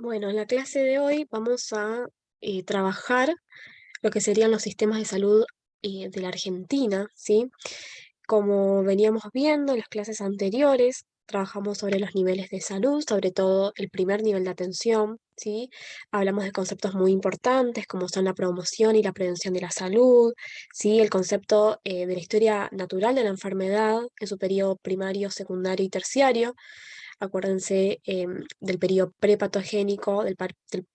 Bueno, en la clase de hoy vamos a trabajar lo que serían los sistemas de salud de la Argentina, ¿sí? Como veníamos viendo en las clases anteriores, trabajamos sobre los niveles de salud, sobre todo el primer nivel de atención, ¿sí? Hablamos de conceptos muy importantes como son la promoción y la prevención de la salud, ¿sí? El concepto de la historia natural de la enfermedad en su periodo primario, secundario y terciario. Acuérdense del periodo prepatogénico, del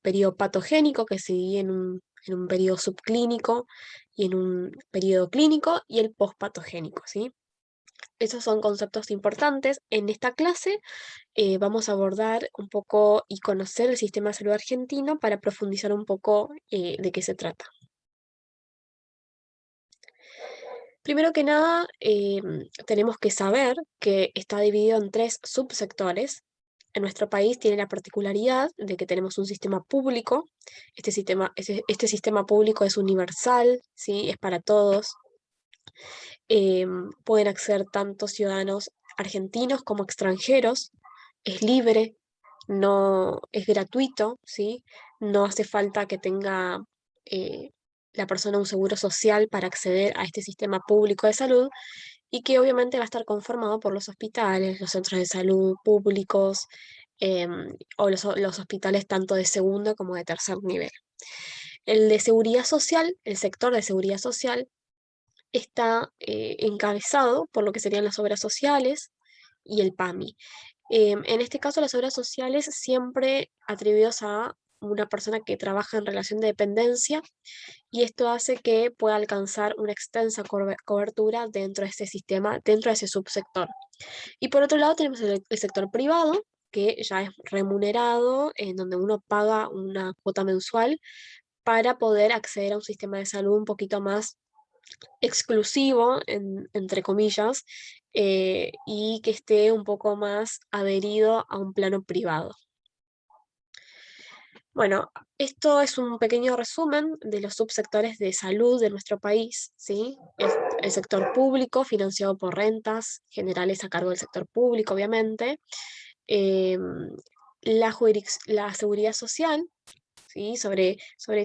periodo patogénico que se divide en un periodo subclínico y en un periodo clínico y el pospatogénico, ¿sí? Esos son conceptos importantes. En esta clase vamos a abordar un poco y conocer el sistema de salud argentino para profundizar un poco de qué se trata. Primero que nada, tenemos que saber que está dividido en tres subsectores. En nuestro país tiene la particularidad de que tenemos un sistema público. Este sistema público es universal, ¿sí? Es para todos. Pueden acceder tanto ciudadanos argentinos como extranjeros. Es libre, no es gratuito, ¿sí? No hace falta que tenga eh, la persona un seguro social para acceder a este sistema público de salud y que obviamente va a estar conformado por los hospitales, los centros de salud públicos o los hospitales tanto de segundo como de tercer nivel. El de seguridad social, el sector de seguridad social, está encabezado por lo que serían las obras sociales y el PAMI. En este caso, las obras sociales siempre atribuidos a una persona que trabaja en relación de dependencia y esto hace que pueda alcanzar una extensa cobertura dentro de este sistema, dentro de ese subsector. Y por otro lado tenemos el sector privado, que ya es remunerado, en donde uno paga una cuota mensual para poder acceder a un sistema de salud un poquito más exclusivo, entre comillas, y que esté un poco más adherido a un plano privado. Bueno, esto es un pequeño resumen de los subsectores de salud de nuestro país, ¿sí? El sector público, financiado por rentas generales a cargo del sector público, obviamente. em, la seguridad social, ¿sí? Sobre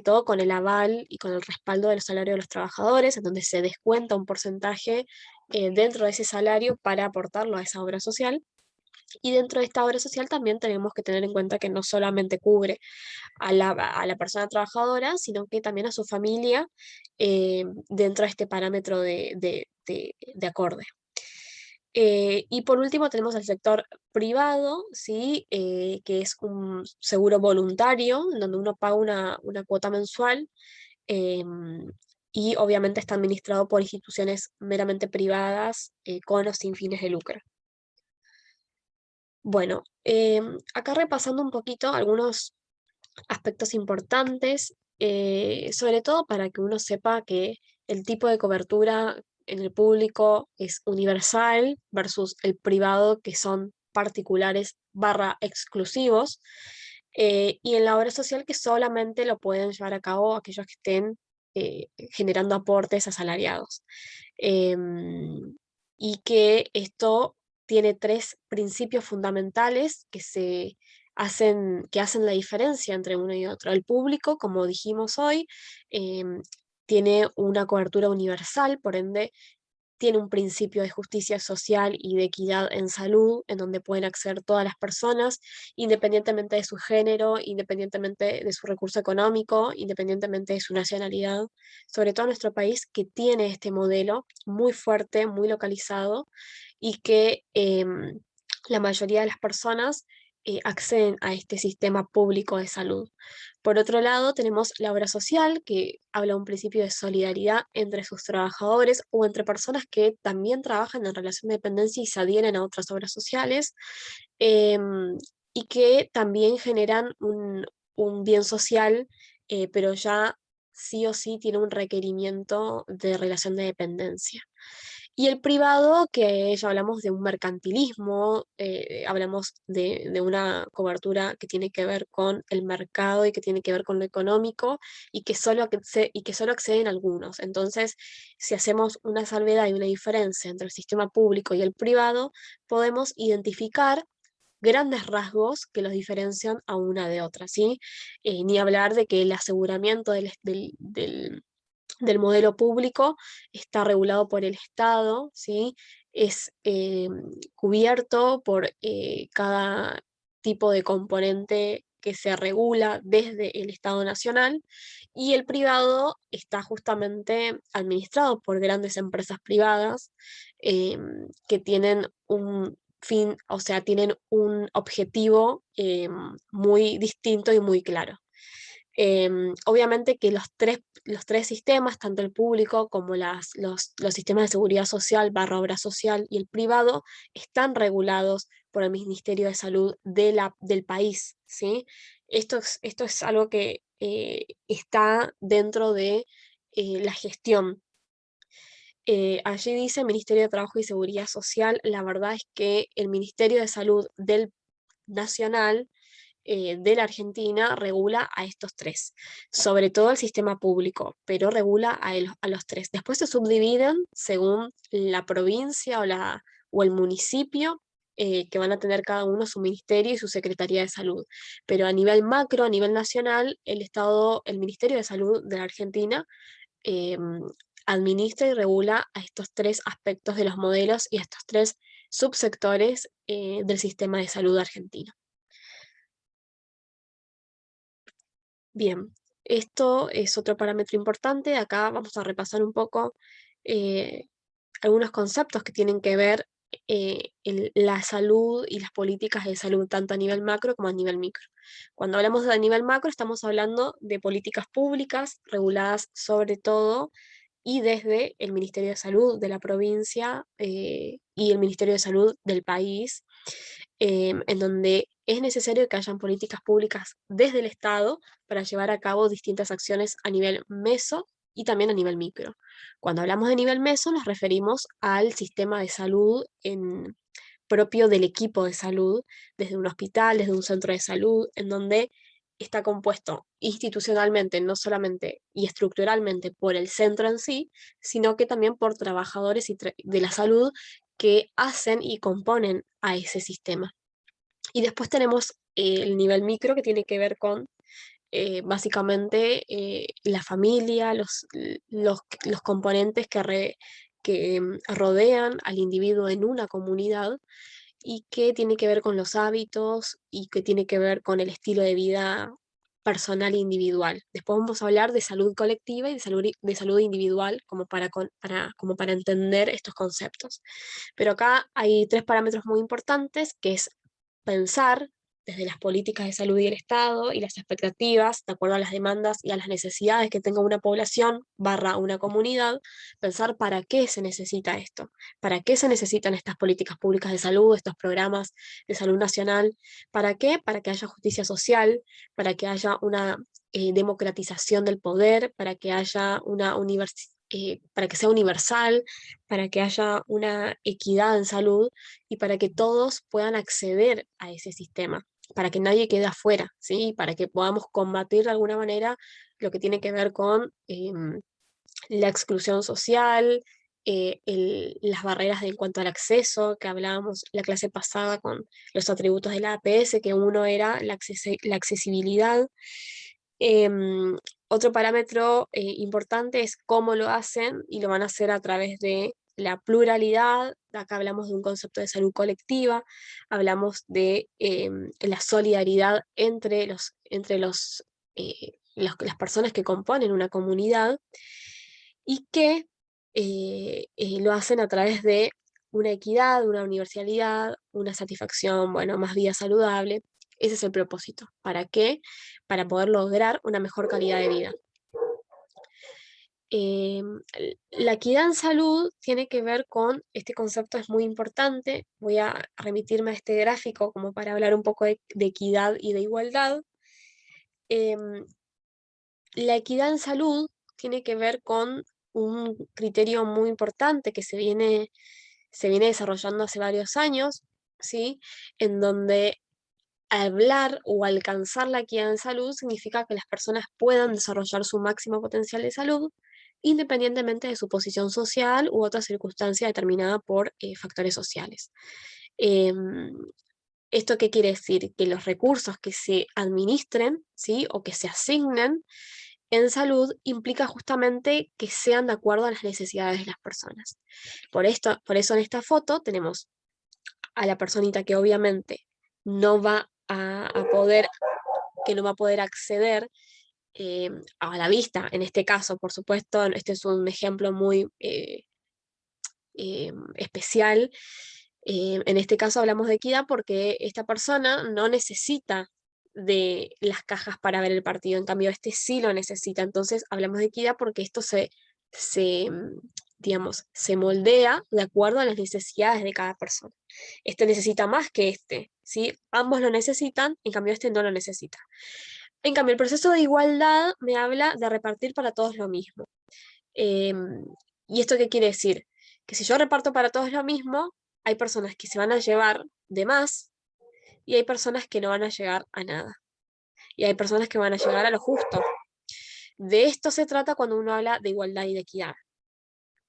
todo con el aval y con el respaldo del salario de los trabajadores, en donde se descuenta un porcentaje dentro de ese salario para aportarlo a esa obra social. Y dentro de esta obra social también tenemos que tener en cuenta que no solamente cubre a la persona trabajadora, sino que también a su familia dentro de este parámetro de acorde. Y por último tenemos el sector privado, ¿sí? Que es un seguro voluntario, en donde uno paga una cuota mensual y obviamente está administrado por instituciones meramente privadas con o sin fines de lucro. Bueno, acá repasando un poquito algunos aspectos importantes, sobre todo para que uno sepa que el tipo de cobertura en el público es universal versus el privado, que son particulares barra exclusivos, y en la obra social que solamente lo pueden llevar a cabo aquellos que estén generando aportes asalariados. Em, y que esto tiene tres principios fundamentales que hacen la diferencia entre uno y otro. El público, como dijimos hoy, em, tiene una cobertura universal, por ende, tiene un principio de justicia social y de equidad en salud, en donde pueden acceder todas las personas, independientemente de su género, independientemente de su recurso económico, independientemente de su nacionalidad. Sobre todo en nuestro país, que tiene este modelo muy fuerte, muy localizado, y que la mayoría de las personas acceden a este sistema público de salud. Por otro lado, tenemos la obra social, que habla un principio de solidaridad entre sus trabajadores o entre personas que también trabajan en relación de dependencia y se adhieren a otras obras sociales, em, y que también generan un bien social, pero ya sí o sí tiene un requerimiento de relación de dependencia. Y el privado, que ya hablamos de un mercantilismo, hablamos de una cobertura que tiene que ver con el mercado y que tiene que ver con lo económico y que solo acceden algunos. Entonces, si hacemos una salvedad y una diferencia entre el sistema público y el privado, podemos identificar grandes rasgos que los diferencian a una de otra, ¿sí? Ni hablar de que el aseguramiento del modelo público está regulado por el Estado, ¿sí? Es cubierto por cada tipo de componente que se regula desde el Estado Nacional, y el privado está justamente administrado por grandes empresas privadas que tienen un fin, o sea, tienen un objetivo muy distinto y muy claro. Obviamente que los tres sistemas, tanto el público como los sistemas de seguridad social, barra obra social y el privado, están regulados por el Ministerio de Salud del país, ¿sí? Esto es algo que está dentro de la gestión. Allí dice Ministerio de Trabajo y Seguridad Social. La verdad es que el Ministerio de Salud del Nacional de la Argentina regula a estos tres, sobre todo el sistema público, pero regula a los tres. Después se subdividen según la provincia o el municipio, que van a tener cada uno su ministerio y su secretaría de salud. Pero a nivel macro, a nivel nacional, el Ministerio de Salud de la Argentina eh, administra y regula a estos tres aspectos de los modelos y a estos tres subsectores del sistema de salud argentino. Bien, esto es otro parámetro importante. Acá vamos a repasar un poco eh, algunos conceptos que tienen que ver la salud y las políticas de salud, tanto a nivel macro como a nivel micro. Cuando hablamos de a nivel macro, estamos hablando de políticas públicas reguladas sobre todo y desde el Ministerio de Salud de la provincia y el Ministerio de Salud del país, en donde es necesario que hayan políticas públicas desde el Estado para llevar a cabo distintas acciones a nivel meso y también a nivel micro. Cuando hablamos de nivel meso nos referimos al sistema de salud propio del equipo de salud, desde un hospital, desde un centro de salud, en donde está compuesto institucionalmente, no solamente y estructuralmente por el centro en sí, sino que también por trabajadores de la salud que hacen y componen a ese sistema. Y después tenemos el nivel micro, que tiene que ver con básicamente la familia, los componentes que rodean al individuo en una comunidad, y que tiene que ver con los hábitos y que tiene que ver con el estilo de vida personal e individual. Después vamos a hablar de salud colectiva y de salud individual como para entender estos conceptos. Pero acá hay tres parámetros muy importantes, que es pensar desde las políticas de salud y el Estado y las expectativas, de acuerdo a las demandas y a las necesidades que tenga una población barra una comunidad, pensar para qué se necesita esto, para qué se necesitan estas políticas públicas de salud, estos programas de salud nacional, ¿para qué? Para que haya justicia social, para que haya una democratización del poder, para que haya para que sea universal, para que haya una equidad en salud y para que todos puedan acceder a ese sistema, para que nadie quede afuera, ¿sí? Para que podamos combatir de alguna manera lo que tiene que ver con la exclusión social, las barreras en cuanto al acceso, que hablábamos la clase pasada con los atributos de la APS, que uno era la accesibilidad. Otro parámetro importante es cómo lo hacen, y lo van a hacer a través de la pluralidad. Acá hablamos de un concepto de salud colectiva, hablamos de la solidaridad entre las personas que componen una comunidad, y que lo hacen a través de una equidad, una universalidad, una satisfacción, bueno, más vida saludable. Ese es el propósito. ¿Para qué? Para poder lograr una mejor calidad de vida. Eh, la equidad en salud tiene que ver con, este concepto es muy importante, voy a remitirme a este gráfico como para hablar un poco de equidad y de igualdad. Em, la equidad en salud tiene que ver con un criterio muy importante que se viene desarrollando hace varios años, ¿sí? En donde hablar o alcanzar la equidad en salud significa que las personas puedan desarrollar su máximo potencial de salud independientemente de su posición social u otra circunstancia determinada por factores sociales. Em, ¿Esto qué quiere decir? Que los recursos que se administren, ¿sí? O que se asignen en salud implica justamente que sean de acuerdo a las necesidades de las personas. Por eso en esta foto tenemos a la personita que obviamente no va a poder, que no va a poder acceder a la vista, en este caso, por supuesto, este es un ejemplo muy especial. En este caso hablamos de equidad porque esta persona no necesita de las cajas para ver el partido, en cambio este sí lo necesita, entonces hablamos de equidad porque esto se, digamos, se moldea de acuerdo a las necesidades de cada persona. Este necesita más que este, ¿sí? Ambos lo necesitan, en cambio este no lo necesita. En cambio, el proceso de igualdad me habla de repartir para todos lo mismo. ¿Y esto qué quiere decir? Que si yo reparto para todos lo mismo, hay personas que se van a llevar de más y hay personas que no van a llegar a nada. Y hay personas que van a llegar a lo justo. De esto se trata cuando uno habla de igualdad y de equidad.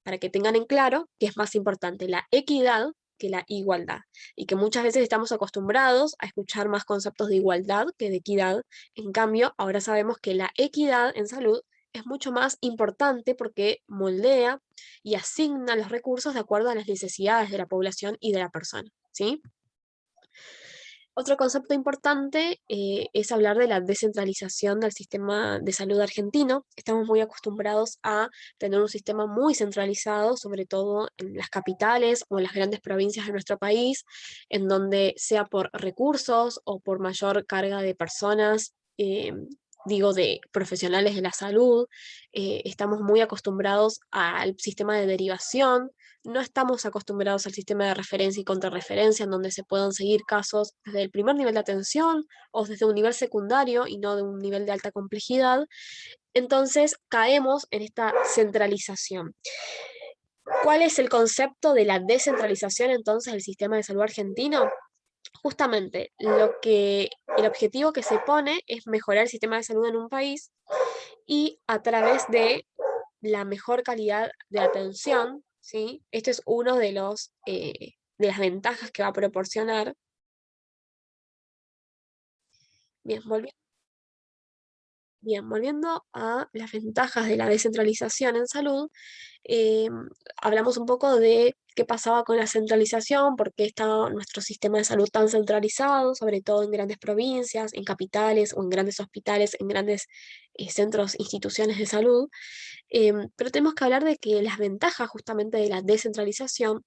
Para que tengan en claro que es más importante la equidad que la igualdad. Y que muchas veces estamos acostumbrados a escuchar más conceptos de igualdad que de equidad. En cambio, ahora sabemos que la equidad en salud es mucho más importante porque moldea y asigna los recursos de acuerdo a las necesidades de la población y de la persona, ¿sí? Otro concepto importante es hablar de la descentralización del sistema de salud argentino. Estamos muy acostumbrados a tener un sistema muy centralizado, sobre todo en las capitales o en las grandes provincias de nuestro país, en donde sea por recursos o por mayor carga de personas, digo, de profesionales de la salud, estamos muy acostumbrados al sistema de derivación, no estamos acostumbrados al sistema de referencia y contrarreferencia, en donde se puedan seguir casos desde el primer nivel de atención o desde un nivel secundario y no de un nivel de alta complejidad. Entonces caemos en esta centralización. ¿Cuál es el concepto de la descentralización entonces del sistema de salud argentino? Justamente el objetivo que se pone es mejorar el sistema de salud en un país y a través de la mejor calidad de atención, ¿sí? Este es uno de de las ventajas que va a proporcionar. Bien, volviendo a las ventajas de la descentralización en salud, eh, hablamos un poco de qué pasaba con la centralización, por qué está nuestro sistema de salud tan centralizado, sobre todo en grandes provincias, en capitales o en grandes hospitales, en grandes centros, instituciones de salud. Pero tenemos que hablar de que las ventajas justamente de la descentralización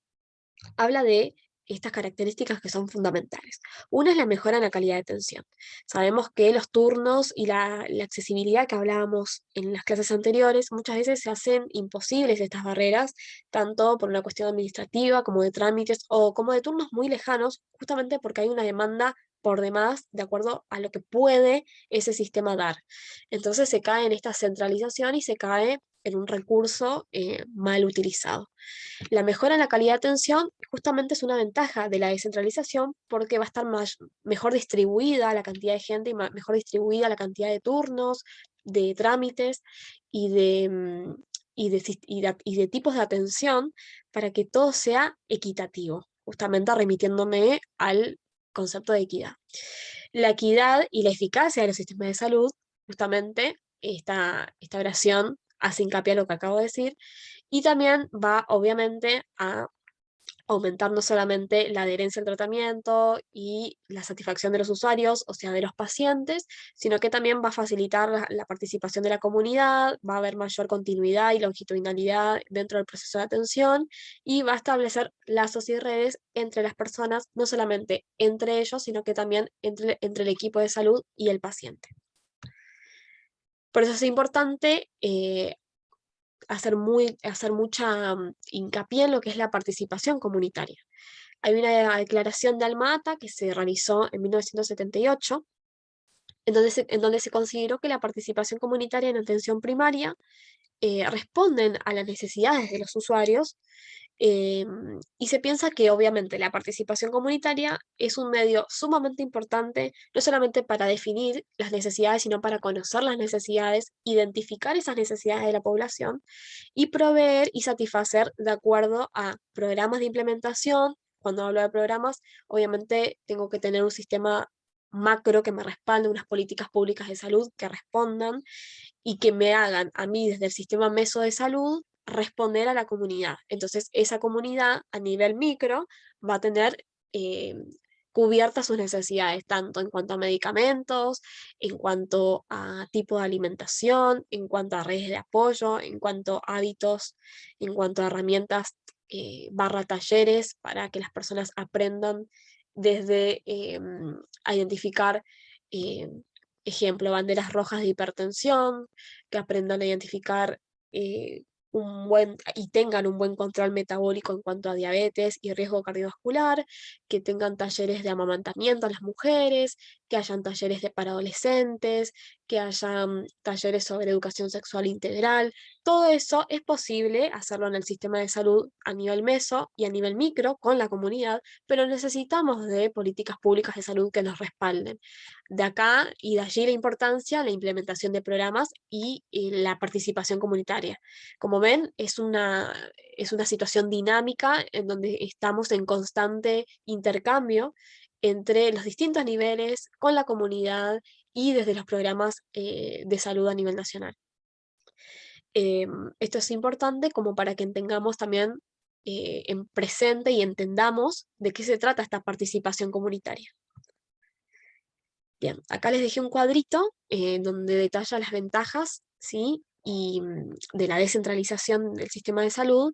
habla de estas características que son fundamentales. Una es la mejora en la calidad de atención. Sabemos que los turnos y la accesibilidad que hablábamos en las clases anteriores muchas veces se hacen imposibles estas barreras, tanto por una cuestión administrativa como de trámites o como de turnos muy lejanos, justamente porque hay una demanda por demás de acuerdo a lo que puede ese sistema dar. Entonces se cae en esta centralización y se cae en un recurso mal utilizado. La mejora en la calidad de atención justamente es una ventaja de la descentralización porque va a estar mejor distribuida la cantidad de gente y mejor distribuida la cantidad de turnos, de trámites y y de tipos de atención para que todo sea equitativo, justamente remitiéndome al concepto de equidad. La equidad y la eficacia de los sistemas de salud, justamente esta oración hace hincapié en lo que acabo de decir, y también va, obviamente, a aumentar no solamente la adherencia al tratamiento y la satisfacción de los usuarios, o sea, de los pacientes, sino que también va a facilitar la participación de la comunidad, va a haber mayor continuidad y longitudinalidad dentro del proceso de atención y va a establecer lazos y redes entre las personas, no solamente entre ellos, sino que también entre el equipo de salud y el paciente. Por eso es importante hacer mucha hincapié en lo que es la participación comunitaria. Hay una declaración de Alma-Ata que se realizó en 1978, en donde se consideró que la participación comunitaria en atención primaria responden a las necesidades de los usuarios y se piensa que obviamente la participación comunitaria es un medio sumamente importante, no solamente para definir las necesidades, sino para conocer las necesidades, identificar esas necesidades de la población y proveer y satisfacer de acuerdo a programas de implementación, cuando hablo de programas, obviamente tengo que tener un sistema macro que me respalde, unas políticas públicas de salud que respondan y que me hagan a mí desde el sistema meso de salud responder a la comunidad. Entonces, esa comunidad a nivel micro va a tener eh, cubiertas sus necesidades, tanto en cuanto a medicamentos, en cuanto a tipo de alimentación, en cuanto a redes de apoyo, en cuanto a hábitos, en cuanto a herramientas barra talleres para que las personas aprendan desde a identificar eh, ejemplo, banderas rojas de hipertensión, que aprendan a identificar y tengan un buen control metabólico en cuanto a diabetes y riesgo cardiovascular, que tengan talleres de amamantamiento a las mujeres, que hayan talleres para adolescentes, que hayan talleres sobre educación sexual integral. Todo eso es posible hacerlo en el sistema de salud a nivel meso y a nivel micro con la comunidad, pero necesitamos de políticas públicas de salud que nos respalden. De acá y de allí la importancia, la implementación de programas y la participación comunitaria. Como ven, es una situación dinámica en donde estamos en constante intercambio entre los distintos niveles, con la comunidad y desde los programas de salud a nivel nacional. Esto es importante como para que tengamos también en presente y entendamos de qué se trata esta participación comunitaria. Bien, acá les dejé un cuadrito donde detalla las ventajas, ¿sí? De la descentralización del sistema de salud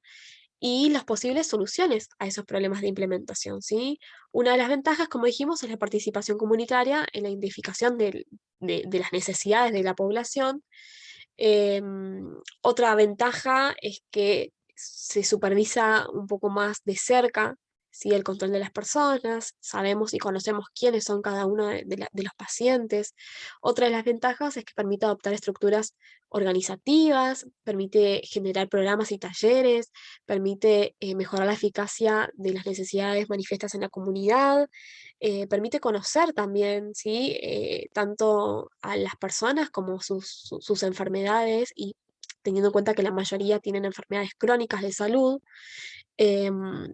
y las posibles soluciones a esos problemas de implementación, ¿sí? Una de las ventajas, como dijimos, es la participación comunitaria en la identificación de las necesidades de la población. Otra ventaja es que se supervisa un poco más de cerca, ¿sí? El control de las personas, sabemos y conocemos quiénes son cada uno de los pacientes. Otra de las ventajas es que permite adoptar estructuras organizativas, permite generar programas y talleres, permite mejorar la eficacia de las necesidades manifiestas en la comunidad, permite conocer también, ¿sí? Tanto a las personas como sus enfermedades y teniendo en cuenta que la mayoría tienen enfermedades crónicas de salud. Em,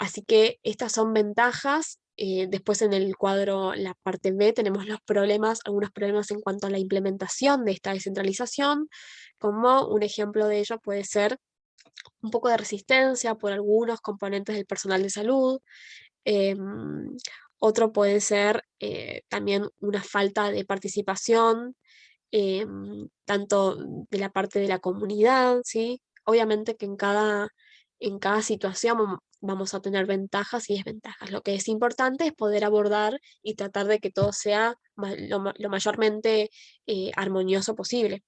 Así que estas son ventajas. Después en el cuadro, la parte B, tenemos los problemas, algunos problemas en cuanto a la implementación de esta descentralización, como un ejemplo de ello puede ser un poco de resistencia por algunos componentes del personal de salud. Em, Otro puede ser también una falta de participación, tanto de la parte de la comunidad, ¿sí? Obviamente que en cada situación vamos a tener ventajas y desventajas. Lo que es importante es poder abordar y tratar de que todo sea lo mayormente armonioso posible.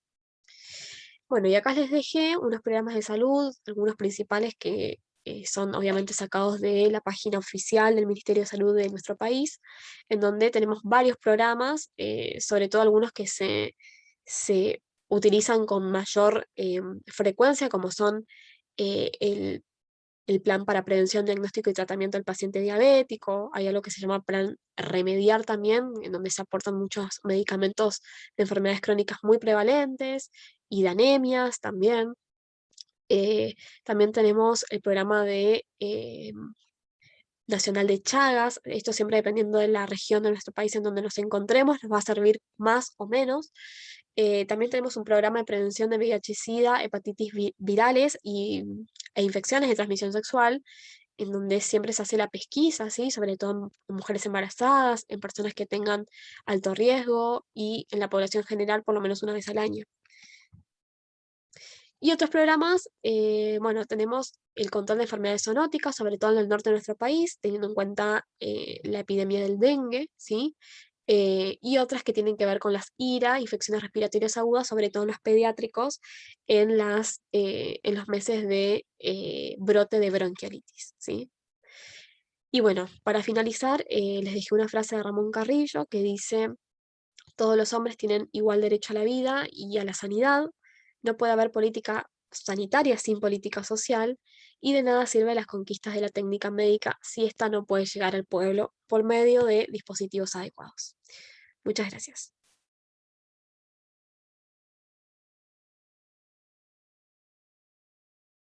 Bueno, y acá les dejé unos programas de salud, algunos principales que son obviamente sacados de la página oficial del Ministerio de Salud de nuestro país, en donde tenemos varios programas, sobre todo algunos que se utilizan con mayor frecuencia, como son el plan para prevención, diagnóstico y tratamiento del paciente diabético. Hay algo que se llama plan remediar también, en donde se aportan muchos medicamentos de enfermedades crónicas muy prevalentes y de anemias también. También tenemos el programa de Nacional de Chagas. Esto siempre dependiendo de la región de nuestro país en donde nos encontremos, nos va a servir más o menos. También tenemos un programa de prevención de VIH-Sida, hepatitis virales e infecciones de transmisión sexual, en donde siempre se hace la pesquisa, ¿sí? Sobre todo en mujeres embarazadas, en personas que tengan alto riesgo y en la población general por lo menos una vez al año. Y otros programas, bueno, tenemos el control de enfermedades zoonóticas, sobre todo en el norte de nuestro país, teniendo en cuenta la epidemia del dengue, ¿sí? Y otras que tienen que ver con las IRA, infecciones respiratorias agudas, sobre todo en los pediátricos, en los meses de brote de bronquiolitis, ¿sí? Y bueno, para finalizar, les dejé una frase de Ramón Carrillo que dice: todos los hombres tienen igual derecho a la vida y a la sanidad. No puede haber política sanitaria sin política social, y de nada sirven las conquistas de la técnica médica si ésta no puede llegar al pueblo por medio de dispositivos adecuados. Muchas gracias.